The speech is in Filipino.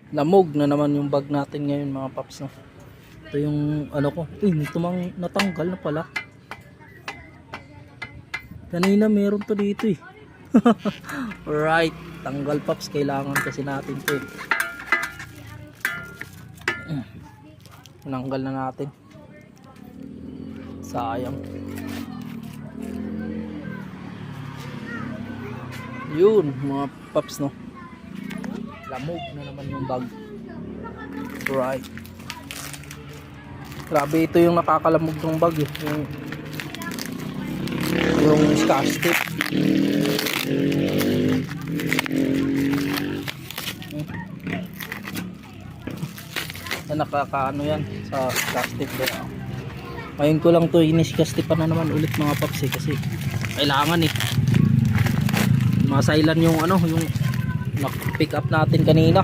Lamog na naman yung bag natin ngayon mga paps, no? Ito yung ano ko. Natanggal na pala. Kanina meron to dito eh. Alright, tanggal paps. Kailangan kasi natin to eh. Tinanggal na natin. Sayang. Yun mga paps, no? Lamog na naman yung bag. Right. Grabe, ito yung nakakalamog ng bag eh. Yung scotch tape. Nakakaano yan sa scotch tape. Ngayon ko lang to iniscastipan na naman ulit mga paps eh, kasi kailangan eh masailan yung ano, yung pick up natin kanina.